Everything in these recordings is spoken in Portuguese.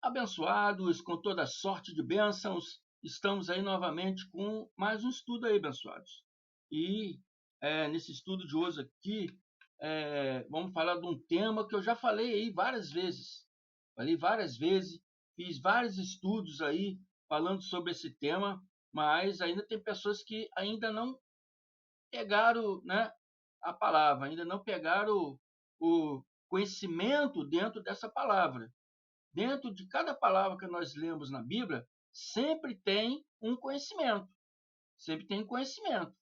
Abençoados com toda sorte de bênçãos, estamos aí novamente com mais um estudo aí, abençoados. E nesse estudo de hoje aqui, vamos falar de um tema que eu já falei aí várias vezes. Falei várias vezes, fiz vários estudos aí falando sobre esse tema, mas ainda tem pessoas que ainda não pegaram, né, a palavra, ainda não pegaram o conhecimento dentro dessa palavra. Dentro de cada palavra que nós lemos na Bíblia, sempre tem um conhecimento. Sempre tem conhecimento.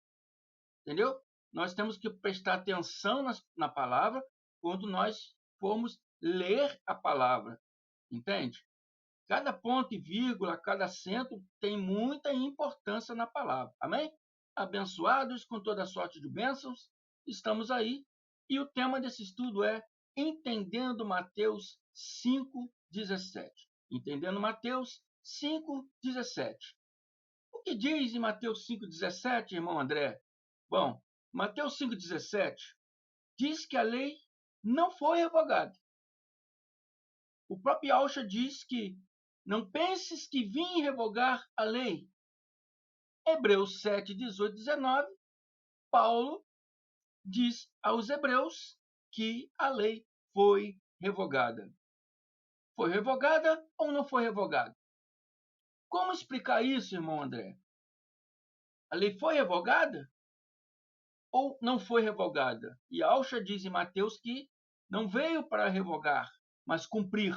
Entendeu? Nós temos que prestar atenção na palavra quando nós formos ler a palavra. Entende? Cada ponto e vírgula, cada acento tem muita importância na palavra. Amém? Abençoados com toda sorte de bênçãos, estamos aí. E o tema desse estudo é Entendendo Mateus 5,17. Entendendo Mateus 5,17. O que diz em Mateus 5,17, irmão André? Bom, Mateus 5,17 diz que a lei não foi revogada. O próprio Alcha diz que não penses que vim revogar a lei. Hebreus 7, 18, 19, Paulo diz aos hebreus que a lei foi revogada. Foi revogada ou não foi revogada? Como explicar isso, irmão André? A lei foi revogada ou não foi revogada? E Alcha diz em Mateus que não veio para revogar, mas cumprir.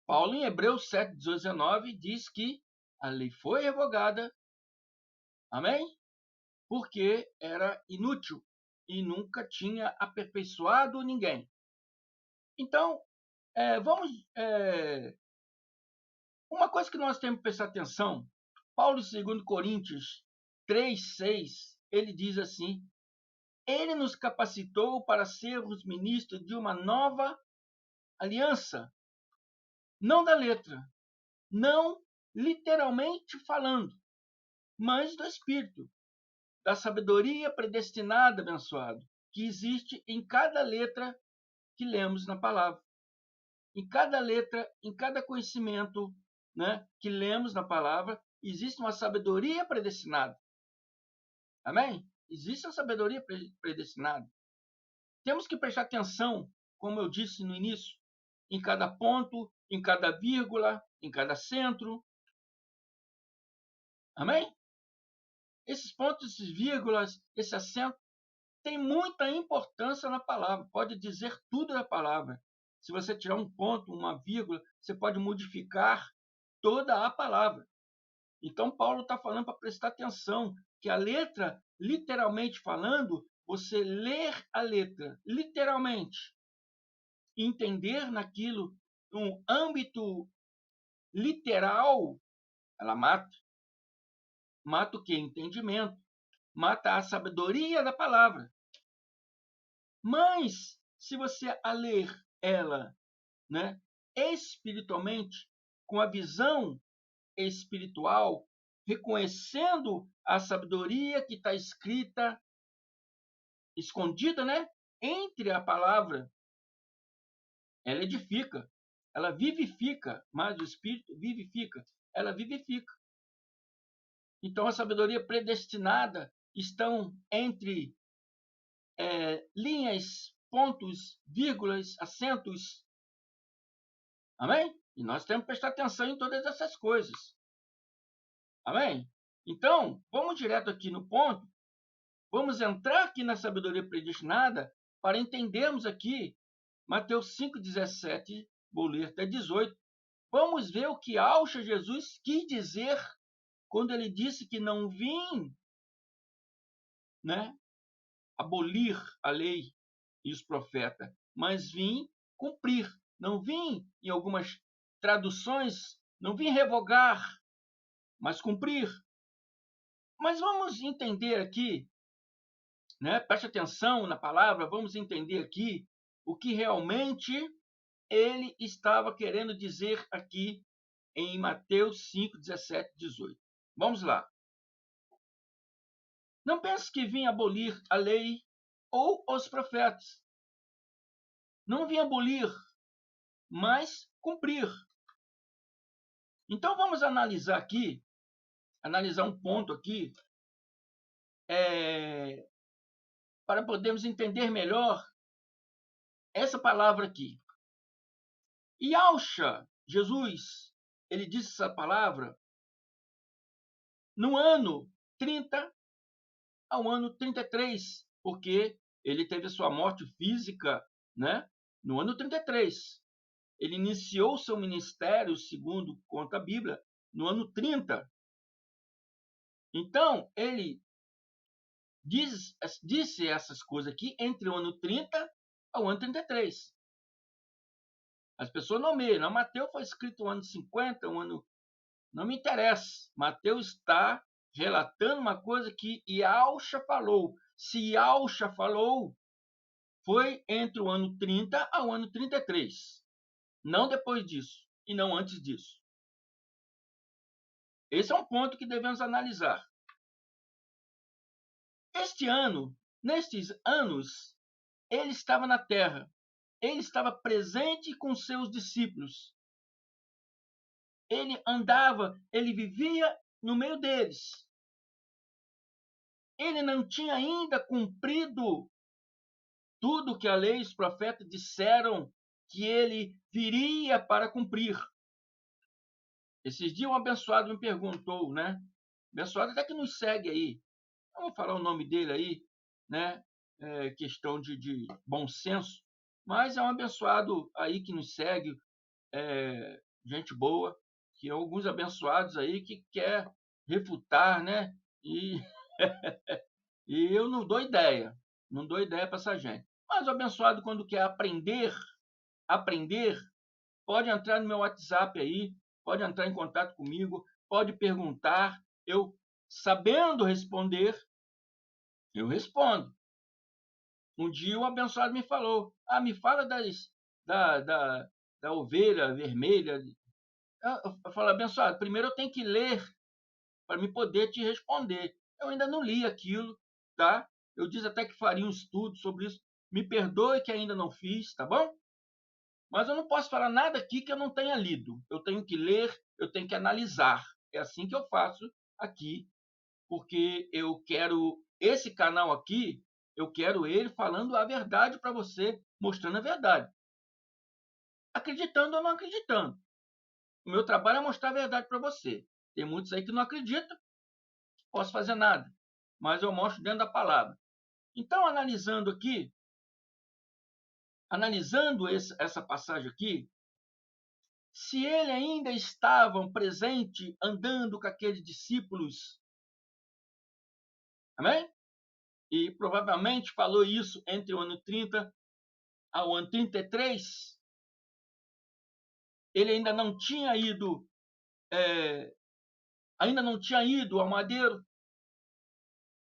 Paulo, em Hebreus 7, 19, diz que a lei foi revogada, amém? Porque era inútil e nunca tinha aperfeiçoado ninguém. Então, uma coisa que nós temos que prestar atenção, Paulo, 2 Coríntios 3, 6, ele diz assim, ele nos capacitou para sermos ministros de uma nova aliança, não da letra, não literalmente falando, mas do Espírito, da sabedoria predestinada, abençoado, que existe em cada letra que lemos na palavra. Em cada letra, em cada conhecimento, né, que lemos na palavra, existe uma sabedoria predestinada. Amém? Existe a sabedoria predestinada. Temos que prestar atenção, como eu disse no início, em cada ponto, em cada vírgula, em cada centro. Amém? Esses pontos, esses vírgulas, esse acento, tem muita importância na palavra. Pode dizer tudo da palavra. Se você tirar um ponto, uma vírgula, você pode modificar toda a palavra. Então, Paulo está falando para prestar atenção, que a letra, literalmente falando, você ler a letra, literalmente, entender naquilo, no âmbito literal, ela mata. Mata o quê? Entendimento. Mata a sabedoria da palavra. Mas, se você a ler ela, né, espiritualmente, com a visão espiritual, reconhecendo a sabedoria que está escrita, escondida, né, entre a palavra, ela edifica, ela vivifica, mas o Espírito vivifica, ela vivifica. Então, a sabedoria predestinada estão entre linhas, pontos, vírgulas, acentos. Amém? E nós temos que prestar atenção em todas essas coisas. Amém? Então, vamos direto aqui no ponto. Vamos entrar aqui na sabedoria predestinada para entendermos aqui Mateus 5,17, vou ler até 18. Vamos ver o que Alcha Jesus quis dizer quando ele disse que não vim, né, abolir a lei e os profetas, mas vim cumprir. Não vim, em algumas traduções, não vim revogar, mas cumprir. Mas vamos entender aqui, né? Preste atenção na palavra, vamos entender aqui o que realmente ele estava querendo dizer aqui em Mateus 5, 17, 18. Vamos lá. Não pense que vim abolir a lei ou os profetas. Não vim abolir, mas cumprir. Então, vamos analisar aqui, analisar um ponto aqui, para podermos entender melhor essa palavra aqui. Yahshua, Jesus, ele disse essa palavra no ano 30 ao ano 33, porque ele teve a sua morte física, né, no ano 33. Ele iniciou seu ministério, segundo conta a Bíblia, no ano 30. Então, ele disse essas coisas aqui entre o ano 30 ao ano 33. As pessoas nomeiam. Não, Mateus foi escrito no ano 50, um ano... Não me interessa. Mateus está relatando uma coisa que Yahshua falou. Se Yahshua falou, foi entre o ano 30 ao ano 33. Não depois disso e não antes disso. Esse é um ponto que devemos analisar. Este ano, nestes anos, ele estava na terra. Ele estava presente com seus discípulos. Ele andava, ele vivia no meio deles. Ele não tinha ainda cumprido tudo que a lei e os profetas disseram que ele viria para cumprir. Esses dias um abençoado me perguntou, né? Abençoado até que nos segue aí. Vamos falar o nome dele aí, né? Questão de bom senso. Mas é um abençoado aí que nos segue, gente boa, que é alguns abençoados aí que quer refutar, né? E, e eu não dou ideia para essa gente. Mas o abençoado, quando quer aprender, pode entrar no meu WhatsApp aí, pode entrar em contato comigo, pode perguntar. Eu, sabendo responder, eu respondo. Um dia o abençoado me falou, me fala da ovelha vermelha. Eu falo, abençoado, primeiro eu tenho que ler para me poder te responder. Eu ainda não li aquilo, tá? Eu disse até que faria um estudo sobre isso. Me perdoe que ainda não fiz, tá bom? Mas eu não posso falar nada aqui que eu não tenha lido. Eu tenho que ler, eu tenho que analisar. É assim que eu faço aqui, porque eu quero esse canal aqui, eu quero ele falando a verdade para você, mostrando a verdade. Acreditando ou não acreditando. O meu trabalho é mostrar a verdade para você. Tem muitos aí que não acreditam, não posso fazer nada, mas eu mostro dentro da palavra. Então, analisando essa passagem aqui, se ele ainda estava presente andando com aqueles discípulos, amém? E provavelmente falou isso entre o ano 30 ao ano 33, ele ainda não tinha ido, ao madeiro,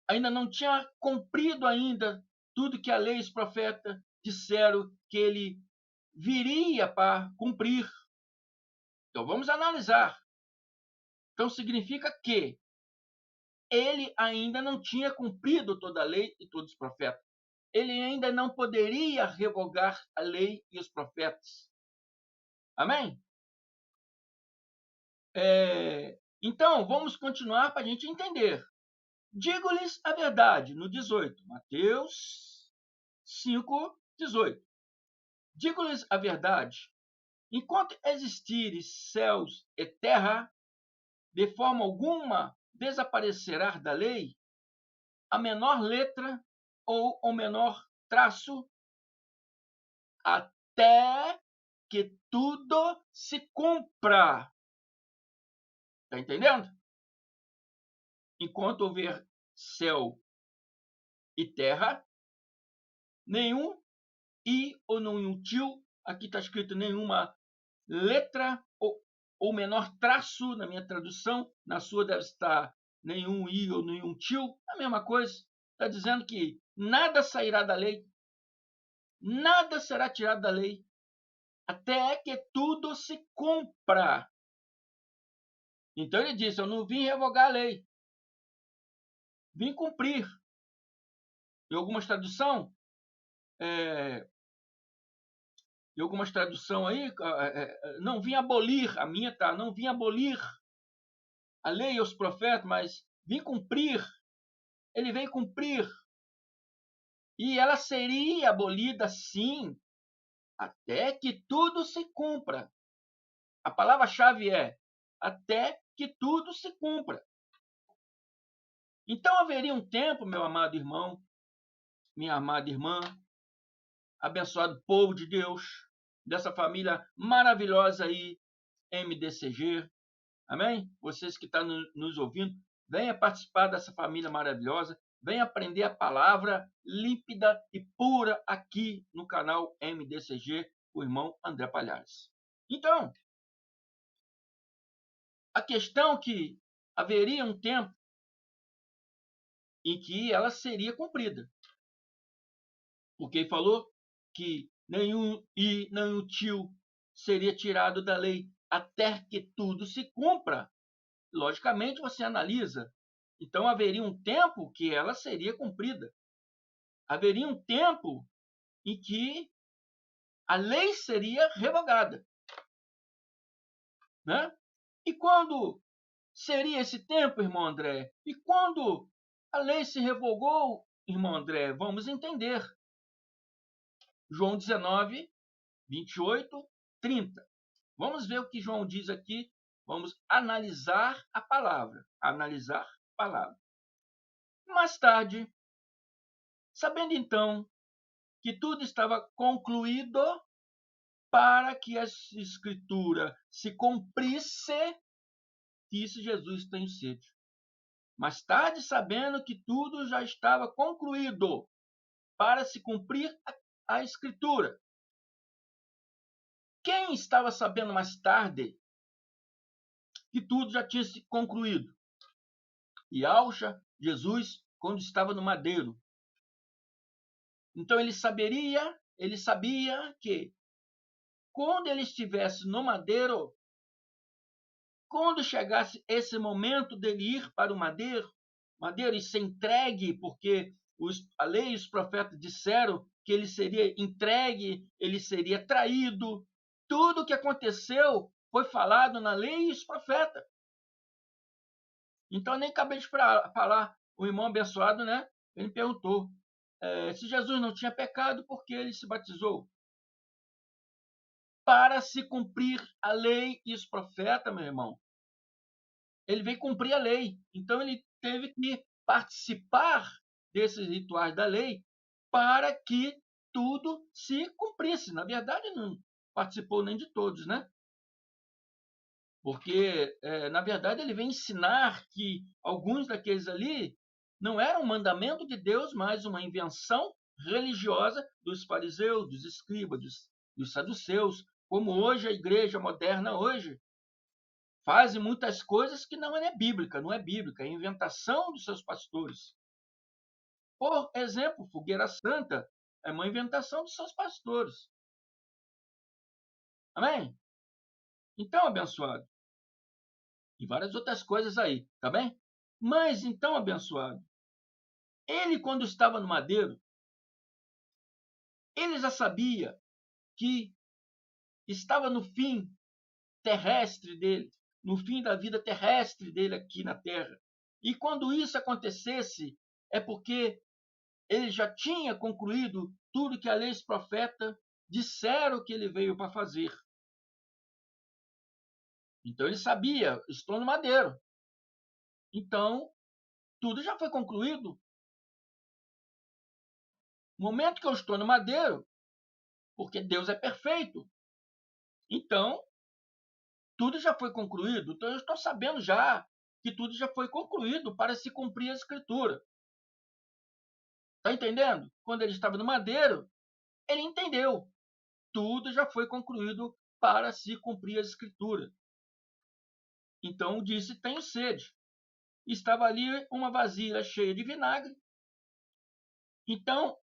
ainda não tinha cumprido ainda tudo que a lei e os profetas disseram que ele viria para cumprir. Então vamos analisar. Então significa que ele ainda não tinha cumprido toda a lei e todos os profetas. Ele ainda não poderia revogar a lei e os profetas. Amém? Então, vamos continuar para a gente entender. Digo-lhes a verdade, no 18. Mateus 5, 18. Digo-lhes a verdade. Enquanto existirem céus e terra, de forma alguma desaparecerá da lei a menor letra ou o menor traço, até que tudo se cumpra. Está entendendo? Enquanto houver céu e terra, nenhum i ou nenhum tio, aqui está escrito nenhuma letra ou menor traço na minha tradução, na sua deve estar nenhum i ou nenhum tio, a mesma coisa. Está dizendo que nada sairá da lei, nada será tirado da lei, até que tudo se cumpra. Então ele disse, eu não vim revogar a lei, vim cumprir. Em algumas traduções, E algumas traduções aí, não vim abolir, a minha tá, não vim abolir a lei e os profetas, mas vim cumprir. Ele veio cumprir. E ela seria abolida, sim, até que tudo se cumpra. A palavra-chave é até que tudo se cumpra. Então haveria um tempo, meu amado irmão, minha amada irmã, abençoado povo de Deus, dessa família maravilhosa aí, MDCG. Amém? Vocês que estão nos ouvindo, venha participar dessa família maravilhosa, venha aprender a palavra límpida e pura aqui no canal MDCG, o irmão André Palhares. Então, a questão é que haveria um tempo em que ela seria cumprida. Porque ele falou que nenhum tio seria tirado da lei até que tudo se cumpra. Logicamente, você analisa. Então, haveria um tempo que ela seria cumprida. Haveria um tempo em que a lei seria revogada. Né? E quando seria esse tempo, irmão André? E quando a lei se revogou, irmão André? Vamos entender. João 19, 28, 30. Vamos ver o que João diz aqui. Vamos analisar a palavra. Analisar a palavra. Mais tarde, sabendo então que tudo estava concluído para que a escritura se cumprisse, disse Jesus: tenho sede. Mais tarde, sabendo que tudo já estava concluído para se cumprir a escritura. Quem estava sabendo mais tarde que tudo já tinha se concluído? E Alcha, Jesus, quando estava no madeiro. Então ele sabia que quando ele estivesse no madeiro, quando chegasse esse momento dele ir para o madeiro e ser entregue, porque a lei e os profetas disseram que ele seria entregue, ele seria traído. Tudo o que aconteceu foi falado na lei e os profetas. Então, nem acabei de falar, o irmão abençoado, né? Ele me perguntou se Jesus não tinha pecado, por que ele se batizou? Para se cumprir a lei e os profetas, meu irmão. Ele veio cumprir a lei. Então, ele teve que participar desses rituais da lei para que tudo se cumprisse. Na verdade, não participou nem de todos, né? Porque, na verdade, ele vem ensinar que alguns daqueles ali não eram um mandamento de Deus, mas uma invenção religiosa dos fariseus, dos escribas, dos saduceus, como hoje a igreja moderna hoje faz muitas coisas que não é bíblica, é inventação dos seus pastores. Por exemplo, fogueira santa é uma inventação dos seus pastores. Amém? Então, abençoado. E várias outras coisas aí, tá bem? Mas então, abençoado, ele quando estava no madeiro, ele já sabia que estava no fim terrestre dele, no fim da vida terrestre dele aqui na Terra. E quando isso acontecesse, é porque ele já tinha concluído tudo que a lei e os profetas disseram que ele veio para fazer. Então ele sabia, estou no madeiro. Então, tudo já foi concluído. No momento que eu estou no madeiro, porque Deus é perfeito, então tudo já foi concluído. Então eu estou sabendo já que tudo já foi concluído para se cumprir a escritura. Está entendendo? Quando ele estava no madeiro, ele entendeu. Tudo já foi concluído para se cumprir a escritura. Então disse: tenho sede. Estava ali uma vasilha cheia de vinagre. Então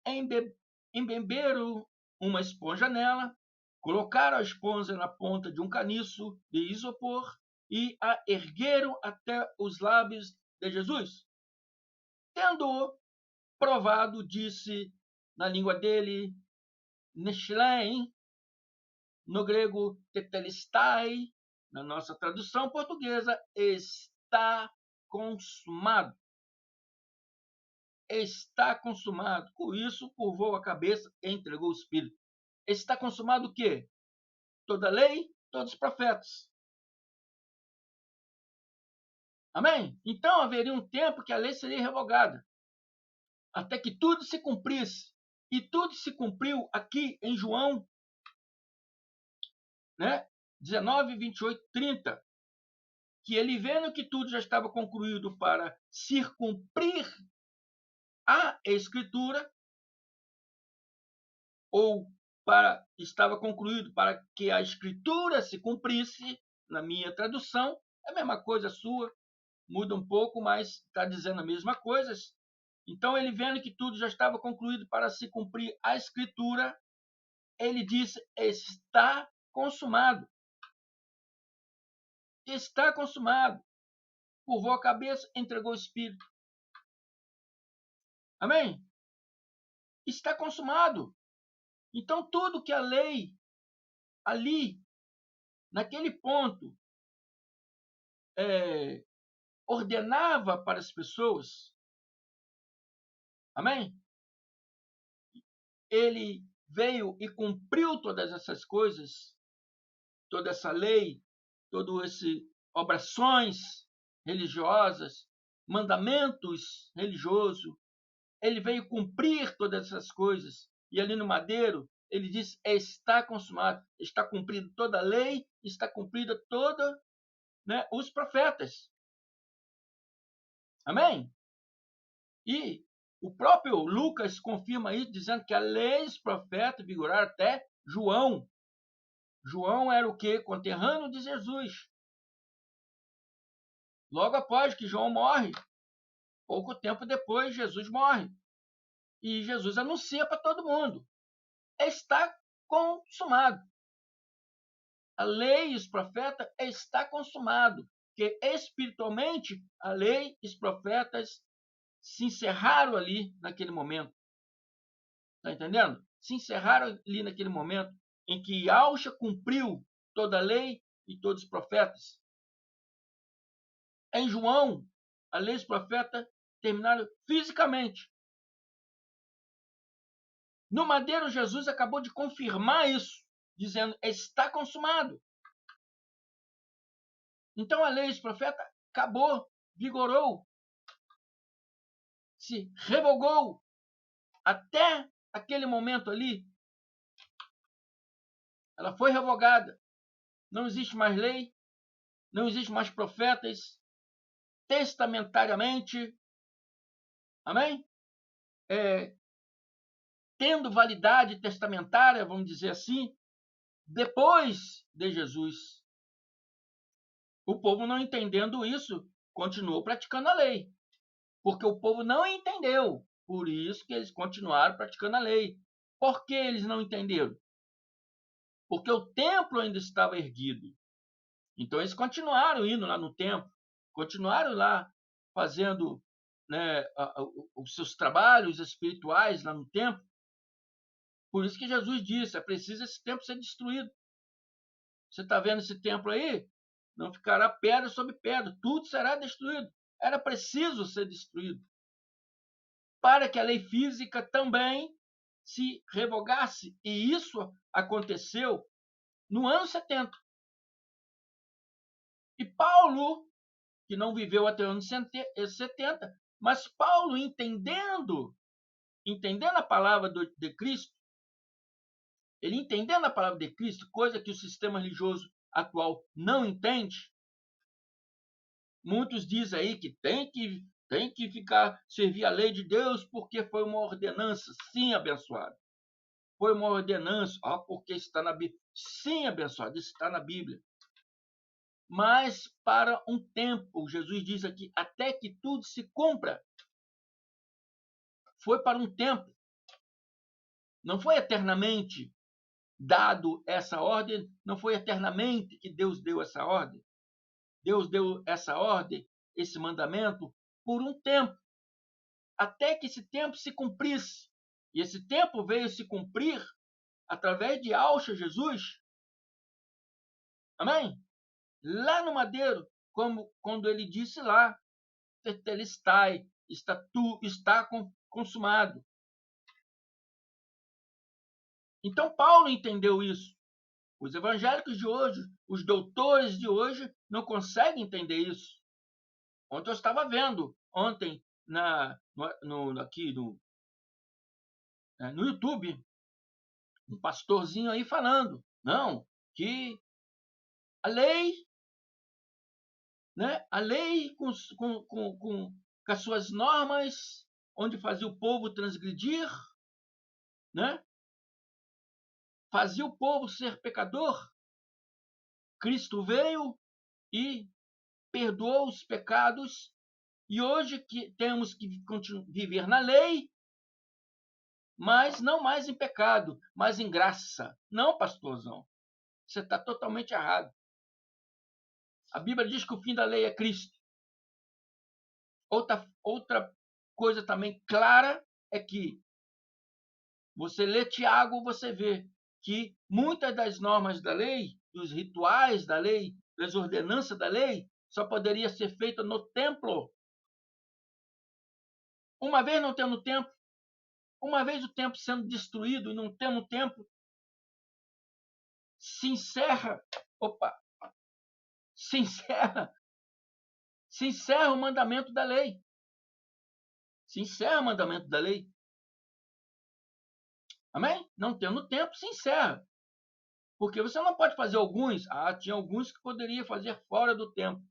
embeberam uma esponja nela, colocaram a esponja na ponta de um caniço de isopor e a ergueram até os lábios de Jesus. Tendo provado, disse na língua dele: Neshlem, no grego tetelestai, na nossa tradução portuguesa, está consumado. Está consumado. Com isso, curvou a cabeça e entregou o espírito. Está consumado o quê? Toda a lei, todos os profetas. Amém? Então haveria um tempo que a lei seria revogada, até que tudo se cumprisse. E tudo se cumpriu aqui em João, né? 19, 28, 30. Que ele, vendo que tudo já estava concluído para se cumprir a Escritura, ou estava concluído para que a Escritura se cumprisse, na minha tradução, é a mesma coisa sua, muda um pouco, mas está dizendo a mesma coisa. Então, ele vendo que tudo já estava concluído para se cumprir a Escritura, ele disse: está consumado. Está consumado. Curvou a cabeça, entregou o espírito. Amém? Está consumado. Então, tudo que a lei, ali, naquele ponto, ordenava para as pessoas, amém? Ele veio e cumpriu todas essas coisas, toda essa lei, todo esse obrigações religiosas, mandamentos religiosos. Ele veio cumprir todas essas coisas. E ali no madeiro, ele diz: está consumado, está cumprida toda a lei, está cumprida toda, né, os profetas. Amém? E o próprio Lucas confirma isso, dizendo que a lei e os profetas vigoraram até João. João era o quê? Conterrâneo de Jesus. Logo após que João morre, pouco tempo depois, Jesus morre. E Jesus anuncia para todo mundo: está consumado. A lei e os profetas está consumado. Porque espiritualmente, a lei e os profetas se encerraram ali naquele momento. Está entendendo? Se encerraram ali naquele momento em que Yahshua cumpriu toda a lei e todos os profetas. Em João, a lei e os profetas terminaram fisicamente. No madeiro, Jesus acabou de confirmar isso, dizendo: está consumado. Então a lei e os profetas acabou, vigorou, se revogou. Até aquele momento ali, ela foi revogada. Não existe mais lei, não existe mais profetas, testamentariamente, amém? Tendo validade testamentária, vamos dizer assim, depois de Jesus. O povo, não entendendo isso, continuou praticando a lei, porque o povo não entendeu. Por isso que eles continuaram praticando a lei. Por que eles não entenderam? Porque o templo ainda estava erguido. Então eles continuaram indo lá no templo, continuaram lá fazendo, né, os seus trabalhos espirituais lá no templo. Por isso que Jesus disse: é preciso esse templo ser destruído. Você está vendo esse templo aí? Não ficará pedra sobre pedra, tudo será destruído. Era preciso ser destruído para que a lei física também se revogasse. E isso aconteceu no ano 70. E Paulo, que não viveu até o ano 70, mas Paulo, entendendo a palavra de Cristo, ele entendendo a palavra de Cristo, coisa que o sistema religioso atual não entende. Muitos dizem aí que tem que ficar, servir a lei de Deus porque foi uma ordenança. Sim, abençoado. Foi uma ordenança. Porque está na Bíblia. Sim, abençoado, está na Bíblia. Mas para um tempo, Jesus diz aqui, até que tudo se cumpra. Foi para um tempo. Não foi eternamente dado essa ordem, não foi eternamente que Deus deu essa ordem. Deus deu essa ordem, esse mandamento, por um tempo, até que esse tempo se cumprisse. E esse tempo veio se cumprir através de Yahshua Jesus, Amém? Lá no madeiro, como quando ele disse lá, tetelestai, está consumado. Então Paulo entendeu isso. Os evangélicos de hoje, os doutores de hoje, não conseguem entender isso. Ontem eu estava vendo, aqui no YouTube, um pastorzinho aí falando, não, que a lei, né, a lei com as suas normas, onde fazia o povo transgredir, né, fazia o povo ser pecador, Cristo veio e perdoou os pecados, e hoje que temos que viver na lei, mas não mais em pecado, mas em graça. Não, pastorzão, você está totalmente errado. A Bíblia diz que o fim da lei é Cristo. Outra coisa também clara é que você lê Tiago, você vê que muitas das normas da lei, dos rituais da lei, das ordenanças da lei, só poderia ser feita no templo. Uma vez não tendo tempo, uma vez o templo sendo destruído e não tendo tempo, se encerra, se encerra o mandamento da lei. Se encerra o mandamento da lei. Amém? Não tendo tempo, se encerra. Porque você não pode fazer alguns. Tinha alguns que poderia fazer fora do tempo.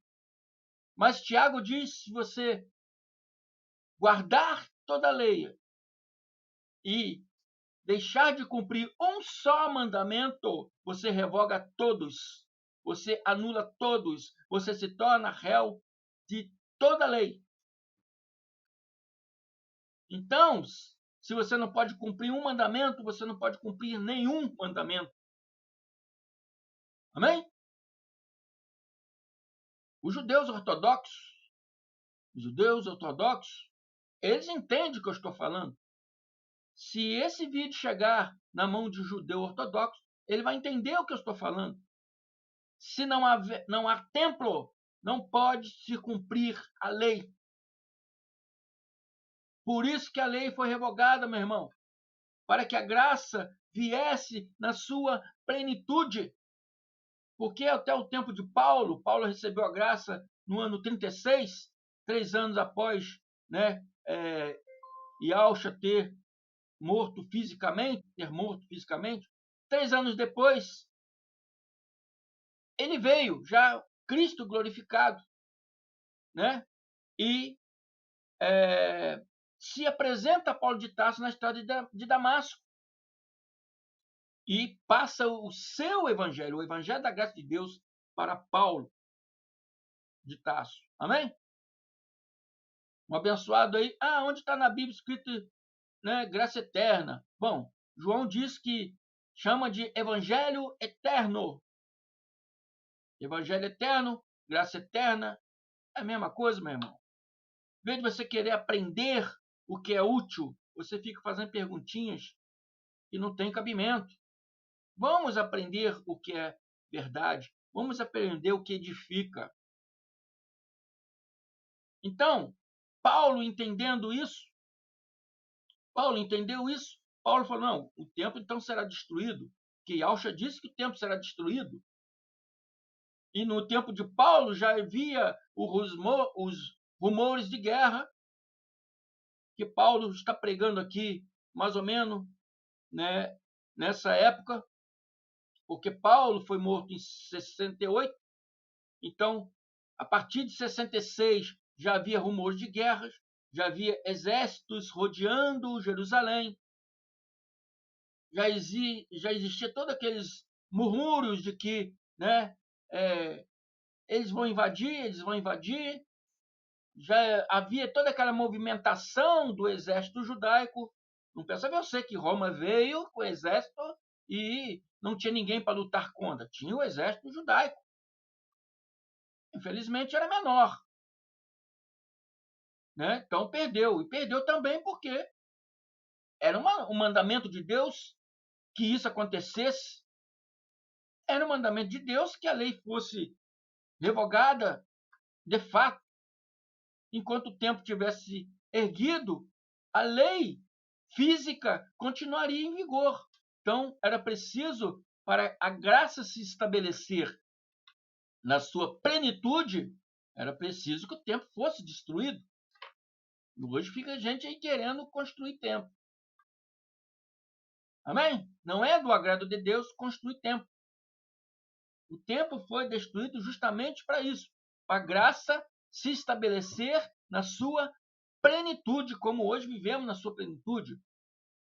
Mas Tiago diz, se você guardar toda a lei e deixar de cumprir um só mandamento, você revoga todos. Você anula todos. Você se torna réu de toda a lei. Então, se você não pode cumprir um mandamento, você não pode cumprir nenhum mandamento. Amém? Os judeus ortodoxos, eles entendem o que eu estou falando. Se esse vídeo chegar na mão de um judeu ortodoxo, ele vai entender o que eu estou falando. Se não há templo, não pode se cumprir a lei. Por isso que a lei foi revogada, meu irmão, para que a graça viesse na sua plenitude. Porque até o tempo de Paulo recebeu a graça no ano 36, 3 anos após, né, Yahshua ter morto fisicamente, 3 anos depois, ele veio, já Cristo glorificado, né? E se apresenta a Paulo de Tarso na estrada de Damasco e passa o seu evangelho, o evangelho da graça de Deus, para Paulo de Tarso. Amém? Um abençoado aí. Onde está na Bíblia escrito, né, graça eterna? Bom, João diz que chama de evangelho eterno. Evangelho eterno, graça eterna, é a mesma coisa, meu irmão. Em vez de você querer aprender o que é útil, você fica fazendo perguntinhas que não tem cabimento. Vamos aprender o que é verdade. Vamos aprender o que edifica. Então, Paulo entendeu isso. Paulo falou, não, o templo então será destruído. Que Yahshua disse que o templo será destruído. E no tempo de Paulo já havia os rumores de guerra, que Paulo está pregando aqui, mais ou menos, né, nessa época, porque Paulo foi morto em 68, então, a partir de 66, já havia rumores de guerras, já havia exércitos rodeando Jerusalém, já existia todos aqueles murmúrios de que, né, eles vão invadir, já havia toda aquela movimentação do exército judaico. Não pensa você que Roma veio com o exército e não tinha ninguém para lutar contra. Tinha o exército judaico. Infelizmente era menor. Né? Então perdeu. E perdeu também porque era um mandamento de Deus que isso acontecesse. Era um mandamento de Deus que a lei fosse revogada de fato. Enquanto o templo tivesse erguido, a lei física continuaria em vigor. Então, era preciso, para a graça se estabelecer na sua plenitude, era preciso que o templo fosse destruído. E hoje fica gente aí querendo construir templo. Amém? Não é do agrado de Deus construir templo. O templo foi destruído justamente para isso, para a graça se estabelecer na sua plenitude, como hoje vivemos na sua plenitude.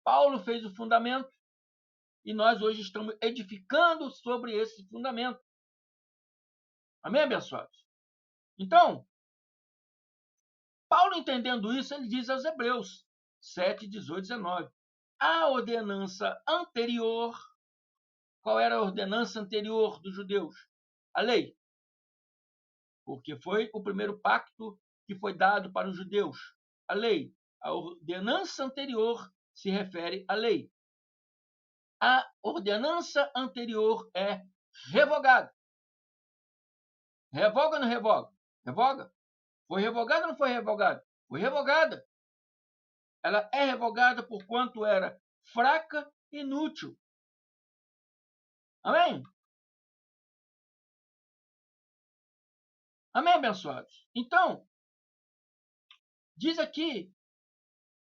Paulo fez o fundamento e nós hoje estamos edificando sobre esse fundamento. Amém, abençoados? Então, Paulo, entendendo isso, ele diz aos Hebreus 7, 18, 19. A ordenança anterior, qual era a ordenança anterior dos judeus? A lei. Porque foi o primeiro pacto que foi dado para os judeus. A lei. A ordenança anterior se refere à lei. A ordenança anterior é revogada. Revoga ou não revoga? Revoga. Foi revogada ou não foi revogada? Foi revogada. Ela é revogada por quanto era fraca e inútil. Amém? Amém, abençoados? Então, diz aqui,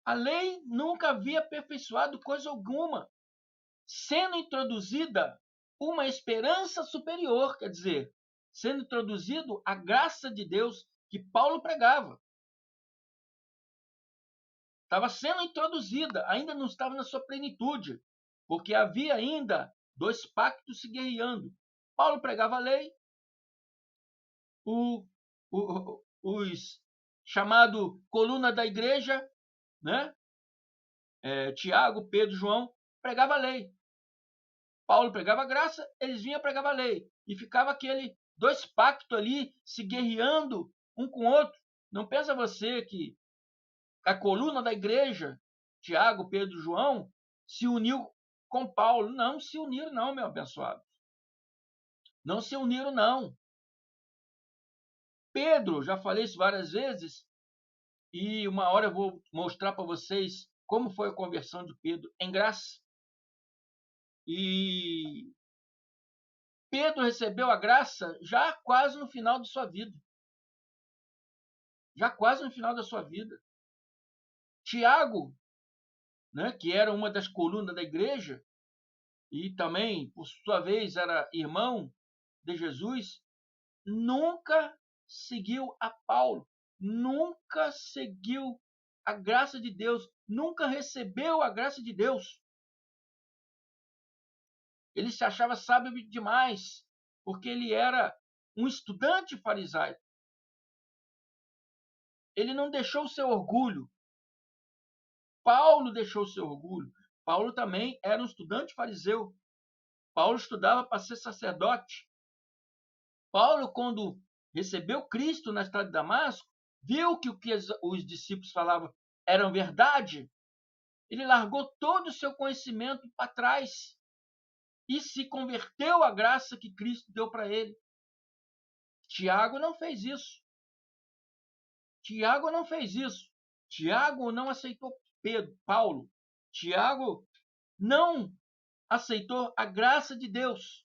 a lei nunca havia aperfeiçoado coisa alguma, sendo introduzida uma esperança superior, quer dizer, sendo introduzido a graça de Deus que Paulo pregava. Estava sendo introduzida, ainda não estava na sua plenitude, porque havia ainda dois pactos se guerreando. Paulo pregava a lei, os chamado coluna da igreja, né? Tiago, Pedro, João, pregava a lei. Paulo pregava a graça, eles vinham e pregavam a lei. E ficava aquele dois pactos ali se guerreando um com o outro. Não pensa você que a coluna da igreja, Tiago, Pedro, João, se uniu com Paulo. Não se uniram, não, meu abençoado. Não se uniram, não. Pedro, já falei isso várias vezes, e uma hora eu vou mostrar para vocês como foi a conversão de Pedro em graça. E Pedro recebeu a graça já quase no final de sua vida. Já quase no final da sua vida. Tiago, né, que era uma das colunas da igreja, e também, por sua vez, era irmão de Jesus, nunca seguiu a Paulo, nunca seguiu a graça de Deus, nunca recebeu a graça de Deus. Ele se achava sábio demais, porque ele era um estudante farisaico. Ele não deixou seu orgulho. Paulo deixou seu orgulho. Paulo também era um estudante fariseu. Paulo estudava para ser sacerdote. Paulo, quando recebeu Cristo na estrada de Damasco, viu que o que os discípulos falavam era verdade. Ele largou todo o seu conhecimento para trás e se converteu à graça que Cristo deu para ele. Tiago não fez isso. Tiago não fez isso. Tiago não aceitou Paulo. Tiago não aceitou a graça de Deus.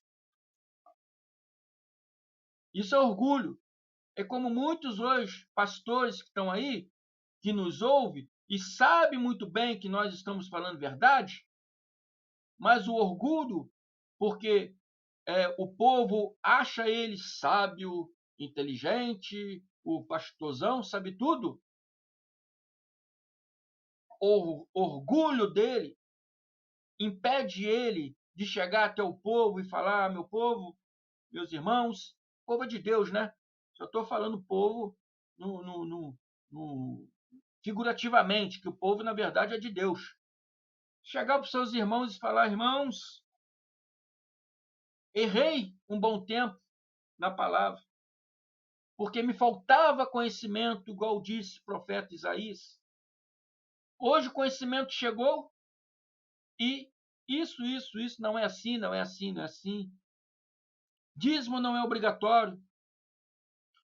Isso é orgulho. É como muitos hoje pastores que estão aí, que nos ouvem e sabem muito bem que nós estamos falando verdade, mas o orgulho, porque o povo acha ele sábio, inteligente, o pastorzão sabe tudo. O orgulho dele impede ele de chegar até o povo e falar: meu povo, meus irmãos, povo é de Deus, né? Eu estou falando povo figurativamente, que o povo, na verdade, é de Deus. Chegar para os seus irmãos e falar: irmãos, errei um bom tempo na palavra, porque me faltava conhecimento, igual disse o profeta Isaías. Hoje o conhecimento chegou e isso não é assim, não é assim, não é assim. Dízimo não é obrigatório.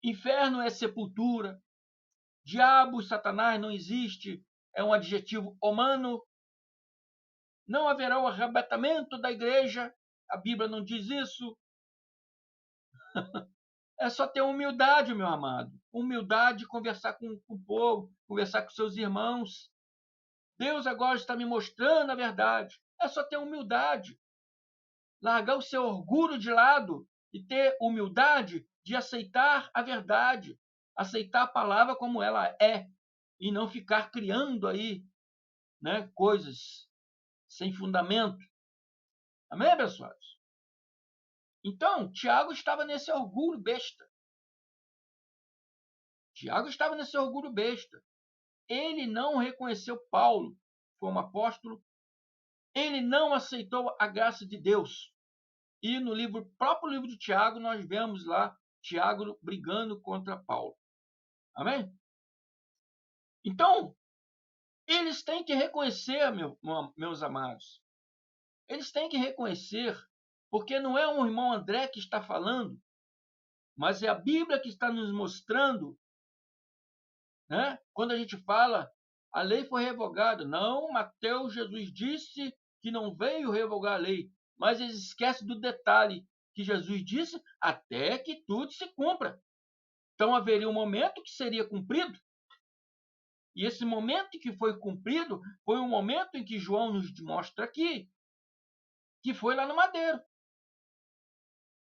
Inferno é sepultura. Diabo, Satanás não existe. É um adjetivo humano. Não haverá o arrebatamento da igreja. A Bíblia não diz isso. É só ter humildade, meu amado. Humildade, conversar com o povo, conversar com seus irmãos. Deus agora está me mostrando a verdade. É só ter humildade. Largar o seu orgulho de lado e ter humildade de aceitar a verdade. Aceitar a palavra como ela é. E não ficar criando aí, né, coisas sem fundamento. Amém, abençoados? Então, Tiago estava nesse orgulho besta. Tiago estava nesse orgulho besta. Ele não reconheceu Paulo como apóstolo. Ele não aceitou a graça de Deus. E no próprio livro de Tiago, nós vemos lá Tiago brigando contra Paulo. Amém? Então, eles têm que reconhecer, meus amados. Eles têm que reconhecer, porque não é um irmão André que está falando, mas é a Bíblia que está nos mostrando, né? Quando a gente fala, a lei foi revogada. Não, Mateus, Jesus disse que não veio revogar a lei, mas eles esquecem do detalhe que Jesus disse até que tudo se cumpra. Então haveria um momento que seria cumprido, e esse momento que foi cumprido foi o momento em que João nos mostra aqui, que foi lá no madeiro.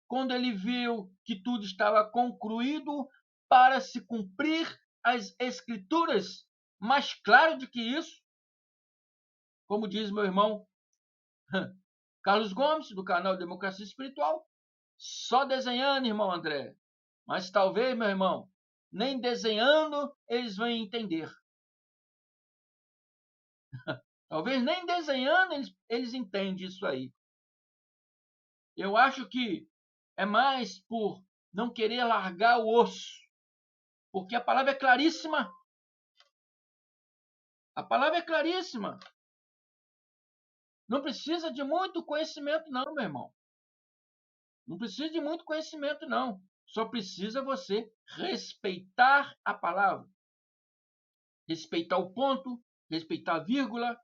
Quando ele viu que tudo estava concluído para se cumprir as Escrituras. Mais claro do que isso, como diz meu irmão Carlos Gomes, do canal Democracia Espiritual, só desenhando, irmão André. Mas talvez, meu irmão, nem desenhando eles vão entender. Talvez nem desenhando eles entendem isso aí. Eu acho que é mais por não querer largar o osso. Porque a palavra é claríssima. A palavra é claríssima. Não precisa de muito conhecimento, não, meu irmão. Não precisa de muito conhecimento, não. Só precisa você respeitar a palavra. Respeitar o ponto, respeitar a vírgula.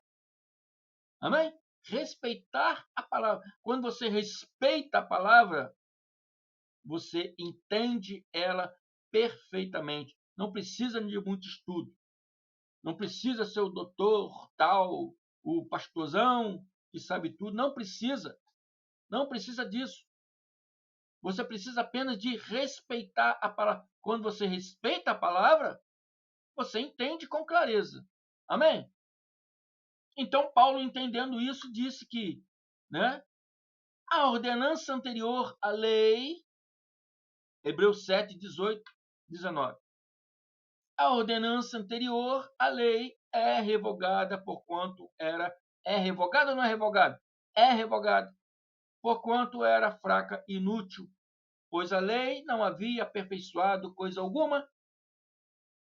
Amém? Respeitar a palavra. Quando você respeita a palavra, você entende ela perfeitamente. Não precisa de muito estudo. Não precisa ser o doutor tal, o pastorzão que sabe tudo. Não precisa. Não precisa disso. Você precisa apenas de respeitar a palavra. Quando você respeita a palavra, você entende com clareza. Amém? Então, Paulo, entendendo isso, disse que, né, a ordenança anterior à lei, Hebreus 7, 18, 19. A ordenança anterior à lei é revogada porquanto era... É revogada ou não é revogada? É revogada porquanto era fraca e inútil, pois a lei não havia aperfeiçoado coisa alguma,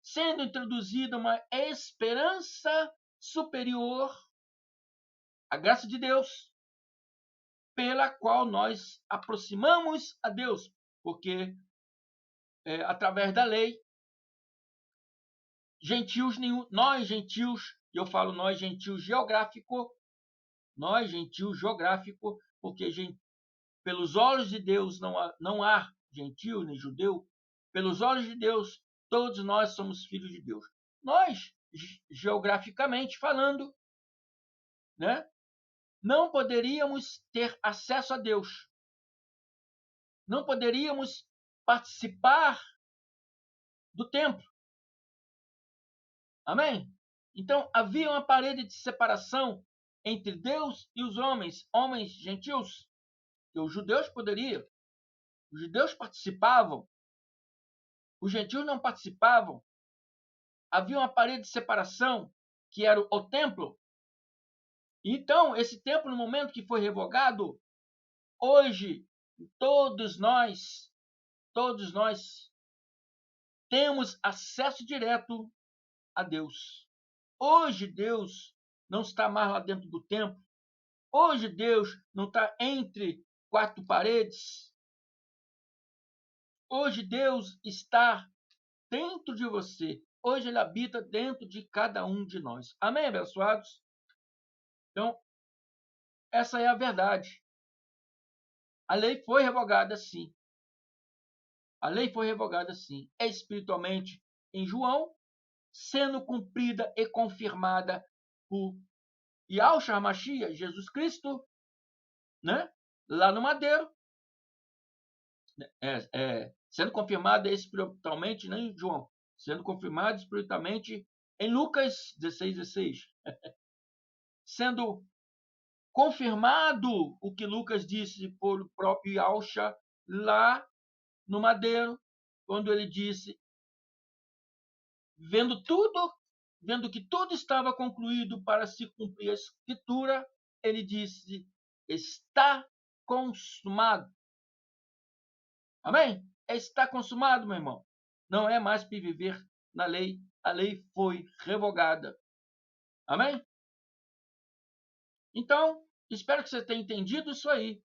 sendo introduzida uma esperança superior, a graça de Deus, pela qual nós aproximamos a Deus, porque através da lei, gentios nenhum, nós gentios, eu falo nós gentios geográfico, porque pelos olhos de Deus não há gentio nem judeu, pelos olhos de Deus todos nós somos filhos de Deus. Nós, geograficamente falando, né, não poderíamos ter acesso a Deus. Não poderíamos participar do templo. Amém? Então, havia uma parede de separação entre Deus e os homens gentios, que os judeus poderiam. Os judeus participavam, os gentios não participavam. Havia uma parede de separação, que era o templo. Então, esse templo, no momento que foi revogado, hoje, todos nós temos acesso direto a Deus. Hoje Deus não está mais lá dentro do templo. Hoje Deus não está entre quatro paredes. Hoje Deus está dentro de você. Hoje Ele habita dentro de cada um de nós. Amém, abençoados? Então, essa é a verdade. A lei foi revogada, sim. A lei foi revogada, sim. Espiritualmente, em João, sendo cumprida e confirmada por Yahushua Mashiach, Jesus Cristo, né? Lá no madeiro, sendo confirmada espiritualmente, não em João, sendo confirmada espiritualmente em Lucas 16:16, sendo confirmado o que Lucas disse por o próprio Yahushua lá no madeiro, quando ele disse, vendo que tudo estava concluído para se cumprir a escritura, ele disse: está consumado. Amém? Está consumado, meu irmão. Não é mais para viver na lei. A lei foi revogada. Amém? Então, espero que você tenha entendido isso aí.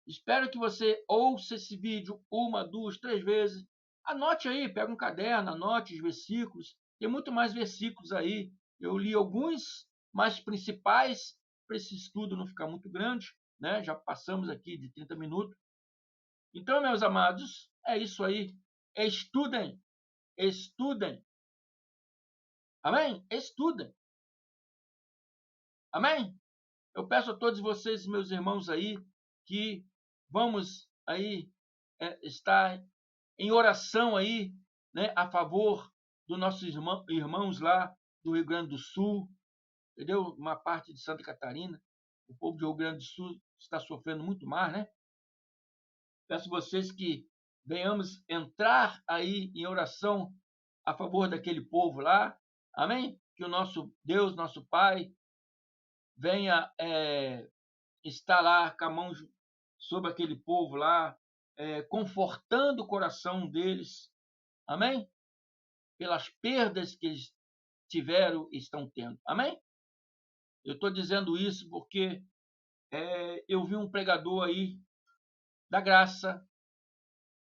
Espero que você ouça esse vídeo 1, 2, 3 vezes. Anote aí, pega um caderno, anote os versículos. Tem muito mais versículos aí. Eu li alguns mais principais para esse estudo não ficar muito grande, né? Já passamos aqui de 30 minutos. Então, meus amados, é isso aí. Estudem, estudem. Amém? Estudem. Amém? Eu peço a todos vocês, meus irmãos aí, que vamos aí estar em oração aí, né, a favor dos nossos irmãos lá do Rio Grande do Sul, entendeu? Uma parte de Santa Catarina. O povo do Rio Grande do Sul está sofrendo muito mais, né? Peço a vocês que venhamos entrar aí em oração a favor daquele povo lá. Amém? Que o nosso Deus, nosso Pai, venha estar lá com a mão sobre aquele povo lá, confortando o coração deles. Amém? Pelas perdas que eles tiveram e estão tendo. Amém? Eu estou dizendo isso porque eu vi um pregador aí da graça,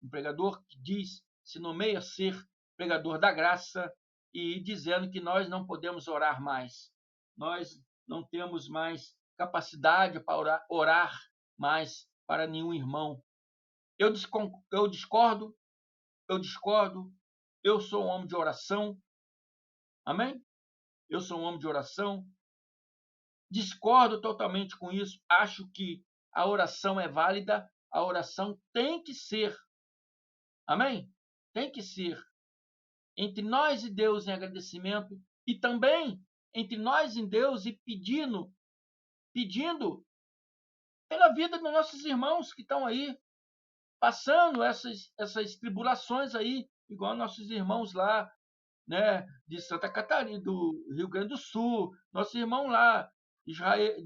um pregador que se nomeia ser pregador da graça e dizendo que nós não podemos orar mais. Nós não temos mais capacidade para orar mais para nenhum irmão. Eu discordo, eu sou um homem de oração. Amém? Eu sou um homem de oração. Discordo totalmente com isso. Acho que a oração é válida. A oração tem que ser. Amém? Tem que ser entre nós e Deus em agradecimento e também entre nós e Deus e pedindo pela vida dos nossos irmãos que estão aí passando essas tribulações aí, igual nossos irmãos lá, né, de Santa Catarina, do Rio Grande do Sul, nosso irmão lá de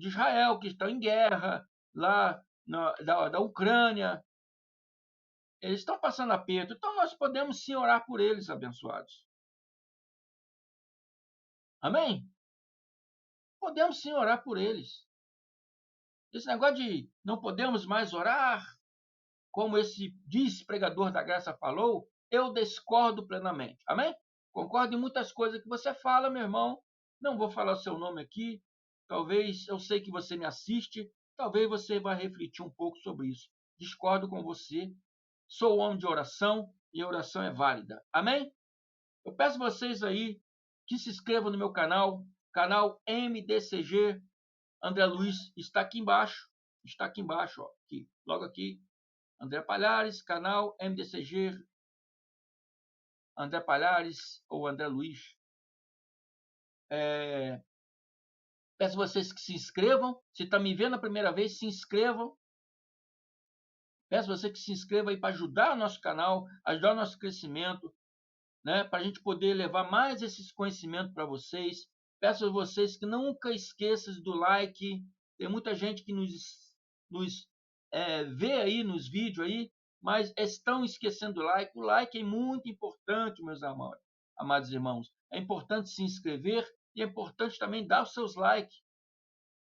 Israel, que estão em guerra, lá da Ucrânia, eles estão passando aperto. Então nós podemos sim orar por eles, abençoados. Amém? Podemos sim orar por eles. Esse negócio de não podemos mais orar, como esse pregador da graça falou, eu discordo plenamente. Amém? Concordo em muitas coisas que você fala, meu irmão. Não vou falar o seu nome aqui. Talvez eu sei que você me assiste. Talvez você vá refletir um pouco sobre isso. Discordo com você. Sou homem de oração e a oração é válida. Amém? Eu peço a vocês aí que se inscrevam no meu canal MDCG. André Luiz está aqui embaixo. Está aqui embaixo, ó, aqui, logo aqui. André Palhares, canal MDCG, André Palhares ou André Luiz. Peço vocês que se inscrevam. Se está me vendo a primeira vez, se inscrevam. Peço você que se inscreva aí para ajudar o nosso canal, ajudar o nosso crescimento, né? Para a gente poder levar mais esses conhecimentos para vocês. Peço a vocês que nunca esqueçam do like. Tem muita gente que nos vê aí nos vídeos aí, mas estão esquecendo do like. O like é muito importante, meus amados irmãos. É importante se inscrever e é importante também dar os seus likes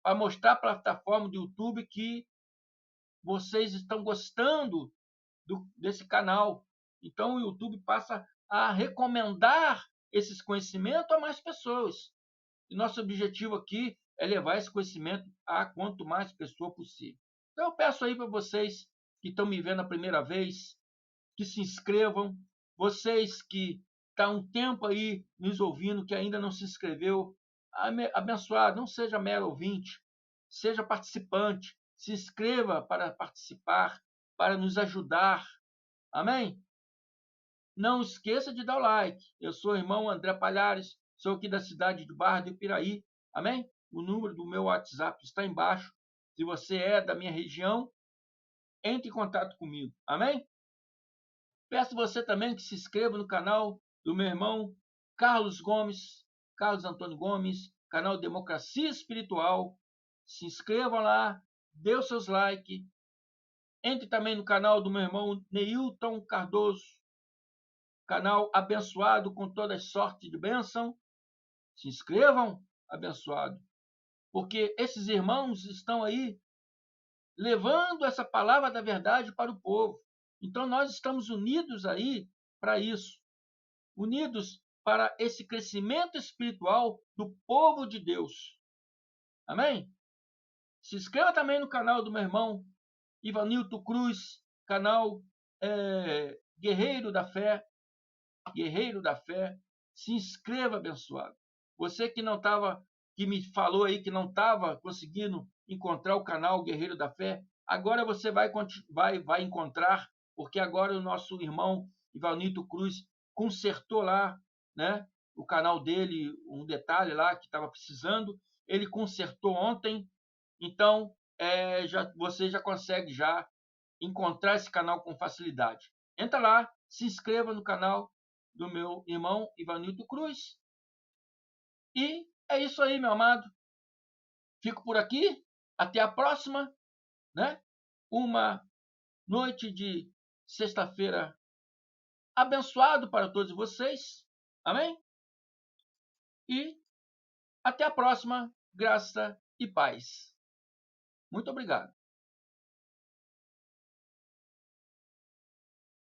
para mostrar para a plataforma do YouTube que vocês estão gostando desse canal. Então o YouTube passa a recomendar esses conhecimentos a mais pessoas. E nosso objetivo aqui é levar esse conhecimento a quanto mais pessoa possível. Então eu peço aí para vocês que estão me vendo a primeira vez, que se inscrevam. Vocês que estão um tempo aí nos ouvindo, que ainda não se inscreveu, abençoado, não seja mero ouvinte, seja participante, se inscreva para participar, para nos ajudar. Amém? Não esqueça de dar o like. Eu sou o irmão André Palhares, sou aqui da cidade de Barra do Ipiraí. Amém? O número do meu WhatsApp está embaixo. Se você é da minha região, entre em contato comigo. Amém? Peço você também que se inscreva no canal do meu irmão Carlos Gomes, Carlos Antônio Gomes, canal Democracia Espiritual. Se inscrevam lá, dê os seus likes. Entre também no canal do meu irmão Neilton Cardoso, canal abençoado com toda sorte de bênção. Se inscrevam, abençoado, porque esses irmãos estão aí levando essa palavra da verdade para o povo. Então nós estamos unidos aí para isso, unidos para esse crescimento espiritual do povo de Deus. Amém? Se inscreva também no canal do meu irmão Ivanilton Cruz, canal Guerreiro da Fé. Guerreiro da Fé. Se inscreva, abençoado. Você que não estava, que me falou aí que não estava conseguindo encontrar o canal Guerreiro da Fé, agora você vai encontrar, porque agora o nosso irmão Ivanilton Cruz consertou lá, né? O canal dele, um detalhe lá que estava precisando, ele consertou ontem, então você já consegue já encontrar esse canal com facilidade. Entra lá, se inscreva no canal do meu irmão Ivanilton Cruz. E é isso aí, meu amado. Fico por aqui. Até a próxima, né? Uma noite de sexta-feira abençoado para todos vocês. Amém? E até a próxima. Graça e paz. Muito obrigado.